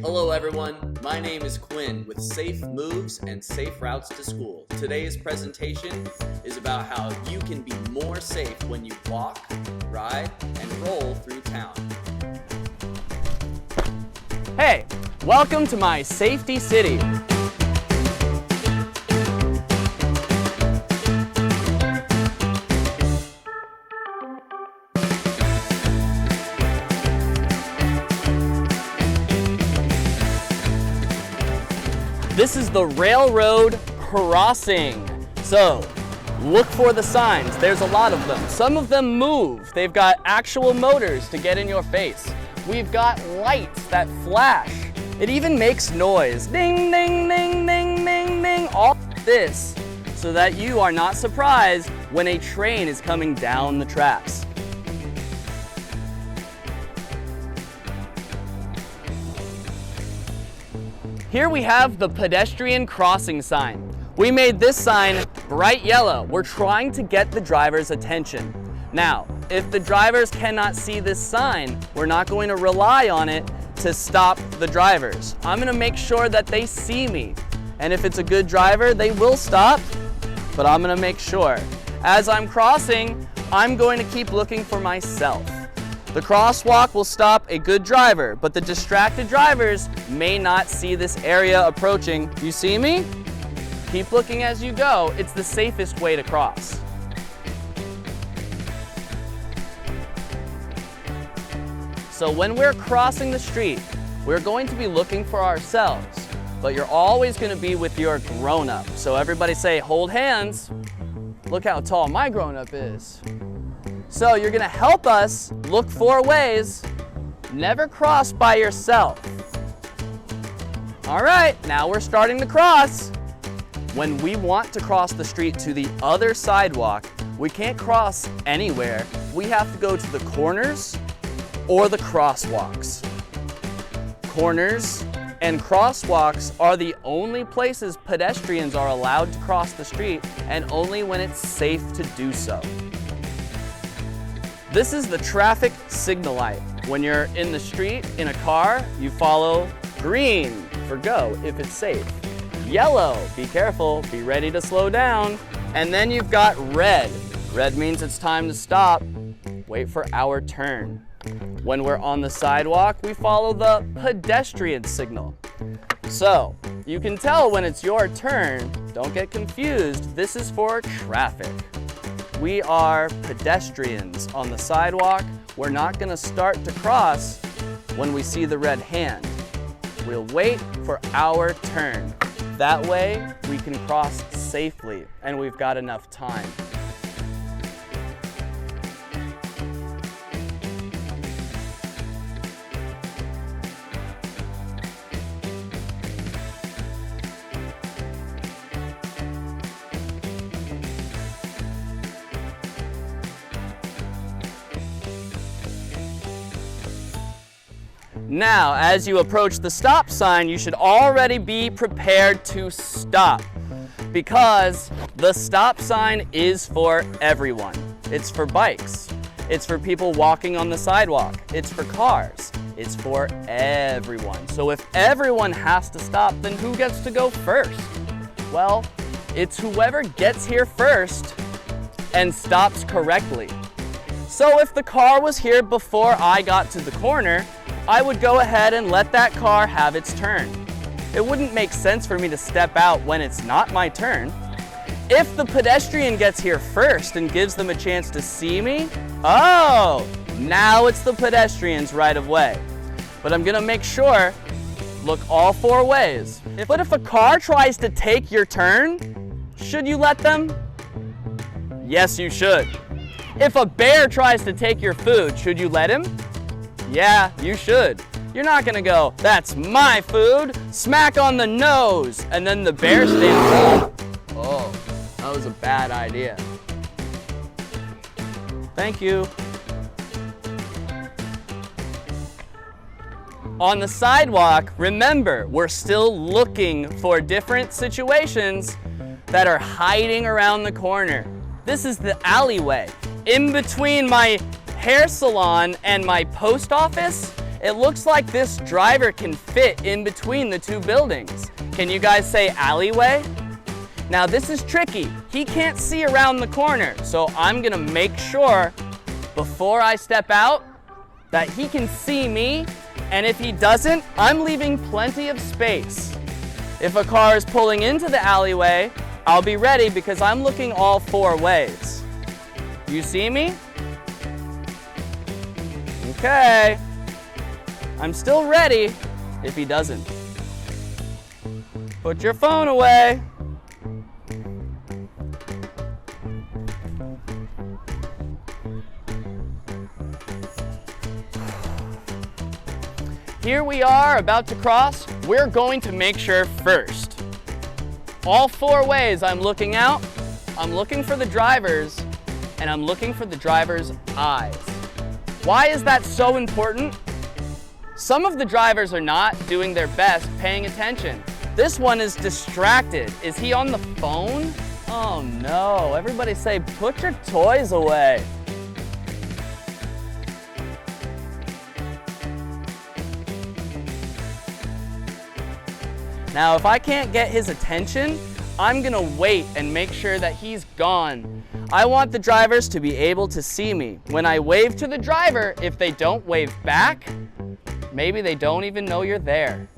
Hello everyone, my name is Quinn with Safe Moves and Safe Routes to School. Today's presentation is about how you can be more safe when you walk, ride, and roll through town. Hey, welcome to my Safety City. This is the railroad crossing. So, look for the signs. There's a lot of them. Some of them move. They've got actual motors to get in your face. We've got lights that flash. It even makes noise. Ding, ding, ding, ding, ding, ding. All this so that you are not surprised when a train is coming down the tracks. Here we have the pedestrian crossing sign. We made this sign bright yellow. We're trying to get the driver's attention. Now, if the drivers cannot see this sign, we're not going to rely on it to stop the drivers. I'm gonna make sure that they see me. And if it's a good driver, they will stop, but I'm gonna make sure. As I'm crossing, I'm going to keep looking for myself. The crosswalk will stop a good driver, but the distracted drivers may not see this area approaching. You see me? Keep looking as you go. It's the safest way to cross. So when we're crossing the street, we're going to be looking for ourselves, but you're always going to be with your grown-up. So everybody say, hold hands. Look how tall my grown-up is. So you're gonna help us look for ways. Never cross by yourself. All right, now we're starting to cross. When we want to cross the street to the other sidewalk, we can't cross anywhere. We have to go to the corners or the crosswalks. Corners and crosswalks are the only places pedestrians are allowed to cross the street, and only when it's safe to do so. This is the traffic signal light. When you're in the street, in a car, you follow green for go if it's safe. Yellow, be careful, be ready to slow down. And then you've got red. Red means it's time to stop. Wait for our turn. When we're on the sidewalk, we follow the pedestrian signal. So, you can tell when it's your turn. Don't get confused, this is for traffic. We are pedestrians on the sidewalk. We're not gonna start to cross when we see the red hand. We'll wait for our turn. That way, we can cross safely, and we've got enough time. Now, as you approach the stop sign, you should already be prepared to stop, because the stop sign is for everyone. It's for bikes. It's for people walking on the sidewalk. It's for cars. It's for everyone. So if everyone has to stop, then who gets to go first? Well, it's whoever gets here first and stops correctly. So if the car was here before I got to the corner, I would go ahead and let that car have its turn. It wouldn't make sense for me to step out when it's not my turn. If the pedestrian gets here first and gives them a chance to see me, oh, now it's the pedestrian's right of way. But I'm gonna make sure, look all four ways. But if a car tries to take your turn, should you let them? Yes, you should. If a bear tries to take your food, should you let him? Yeah, you should. You're not gonna go, that's my food, smack on the nose, and then the bear stands up. Oh, that was a bad idea. Thank you. On the sidewalk, remember, we're still looking for different situations that are hiding around the corner. This is the alleyway. In between my hair salon and my post office, it looks like this driver can fit in between the two buildings. Can you guys say alleyway? Now this is tricky. He can't see around the corner, so I'm gonna make sure before I step out that he can see me, and if he doesn't, I'm leaving plenty of space. If a car is pulling into the alleyway, I'll be ready because I'm looking all 4 ways. You see me? Okay. I'm still ready if he doesn't. Put your phone away. Here we are about to cross. We're going to make sure first. All 4 ways I'm looking out. I'm looking for the drivers, and I'm looking for the driver's eyes. Why is that so important? Some of the drivers are not doing their best paying attention. This one is distracted. Is he on the phone? Oh no, everybody say, put your toys away. Now, if I can't get his attention, I'm gonna wait and make sure that he's gone. I want the drivers to be able to see me. When I wave to the driver, if they don't wave back, maybe they don't even know you're there.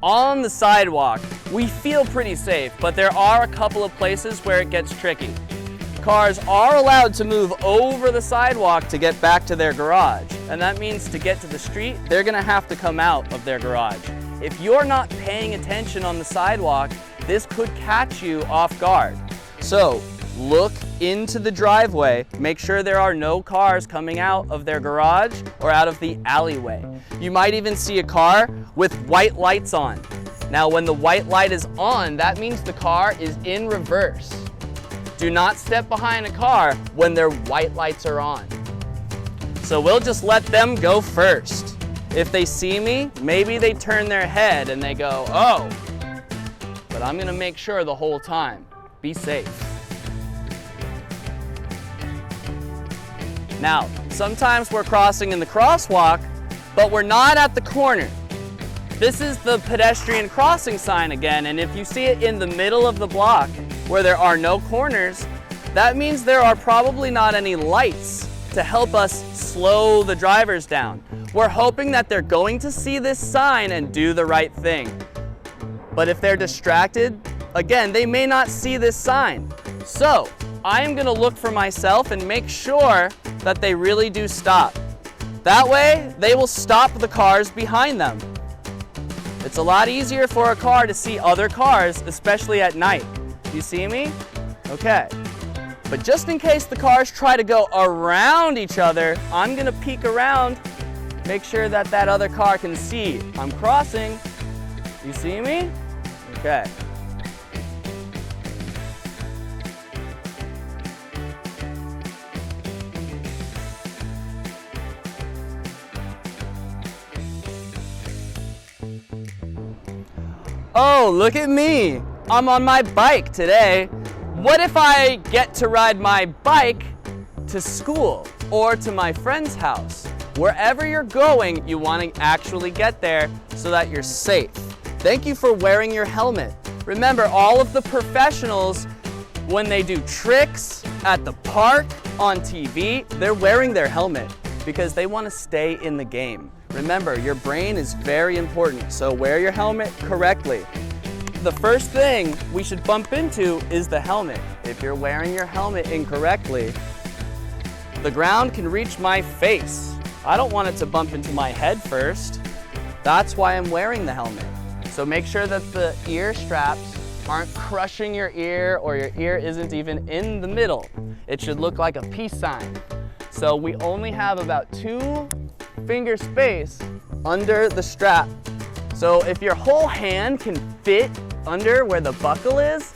On the sidewalk, we feel pretty safe, but there are a couple of places where it gets tricky. Cars are allowed to move over the sidewalk to get back to their garage, and that means to get to the street, they're gonna have to come out of their garage. If you're not paying attention on the sidewalk, this could catch you off guard. So, look into the driveway, make sure there are no cars coming out of their garage or out of the alleyway. You might even see a car with white lights on. Now, when the white light is on, that means the car is in reverse. Do not step behind a car when their white lights are on. So we'll just let them go first. If they see me, maybe they turn their head and they go, oh, but I'm gonna make sure the whole time. Be safe. Now, sometimes we're crossing in the crosswalk, but we're not at the corner. This is the pedestrian crossing sign again, and if you see it in the middle of the block where there are no corners, that means there are probably not any lights to help us slow the drivers down. We're hoping that they're going to see this sign and do the right thing. But if they're distracted, again, they may not see this sign. So, I am gonna look for myself and make sure that they really do stop. That way, they will stop the cars behind them. It's a lot easier for a car to see other cars, especially at night. You see me? Okay. But just in case the cars try to go around each other, I'm gonna peek around, make sure that that other car can see. I'm crossing. You see me? Okay. Oh, look at me. I'm on my bike today. What if I get to ride my bike to school or to my friend's house? Wherever you're going, you want to actually get there so that you're safe. Thank you for wearing your helmet. Remember, all of the professionals, when they do tricks at the park, on TV, they're wearing their helmet because they want to stay in the game. Remember, your brain is very important, so wear your helmet correctly. The first thing we should bump into is the helmet. If you're wearing your helmet incorrectly, the ground can reach my face. I don't want it to bump into my head first. That's why I'm wearing the helmet. So make sure that the ear straps aren't crushing your ear or your ear isn't even in the middle. It should look like a peace sign. So we only have about 2 finger space under the strap. So if your whole hand can fit under where the buckle is,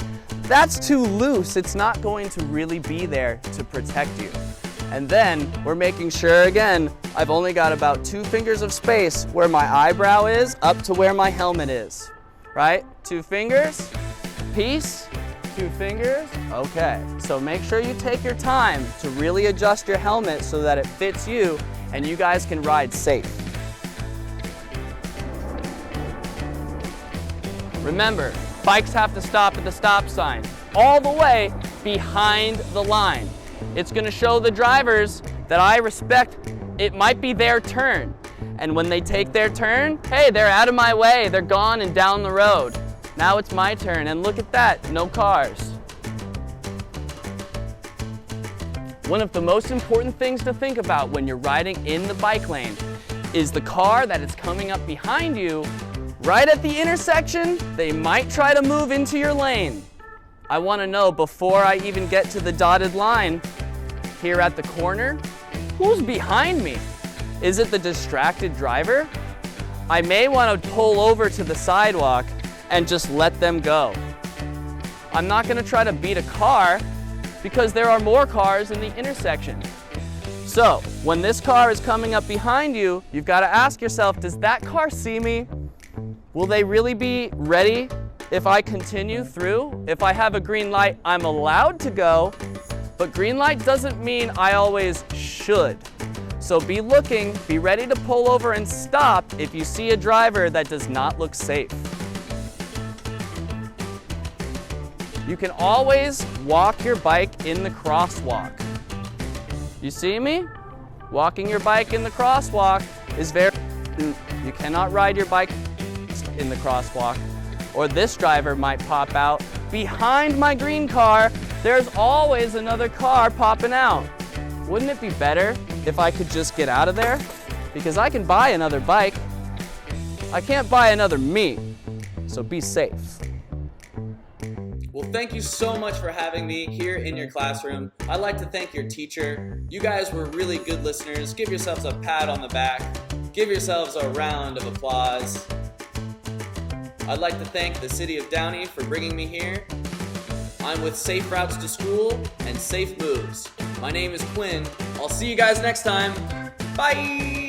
that's too loose. It's not going to really be there to protect you. And then we're making sure, again, I've only got about 2 fingers of space where my eyebrow is up to where my helmet is, right? 2 fingers, peace, 2 fingers, okay. So make sure you take your time to really adjust your helmet so that it fits you and you guys can ride safe. Remember, bikes have to stop at the stop sign, all the way behind the line. It's gonna show the drivers that I respect it might be their turn. And when they take their turn, hey, they're out of my way, they're gone and down the road. Now it's my turn, and look at that, no cars. One of the most important things to think about when you're riding in the bike lane is the car that is coming up behind you. Right at the intersection, they might try to move into your lane. I want to know before I even get to the dotted line here at the corner, who's behind me? Is it the distracted driver? I may want to pull over to the sidewalk and just let them go. I'm not going to try to beat a car because there are more cars in the intersection. So when this car is coming up behind you, you've got to ask yourself, does that car see me? Will they really be ready if I continue through? If I have a green light, I'm allowed to go, but green light doesn't mean I always should. So be looking, be ready to pull over and stop if you see a driver that does not look safe. You can always walk your bike in the crosswalk. You see me? Walking your bike in the crosswalk is very important. You cannot ride your bike in the crosswalk, or this driver might pop out. Behind my green car, there's always another car popping out. Wouldn't it be better if I could just get out of there? Because I can buy another bike. I can't buy another me, so be safe. Well, thank you so much for having me here in your classroom. I'd like to thank your teacher. You guys were really good listeners. Give yourselves a pat on the back. Give yourselves a round of applause. I'd like to thank the City of Downey for bringing me here. I'm with Safe Routes to School and Safe Moves. My name is Quinn. I'll see you guys next time. Bye!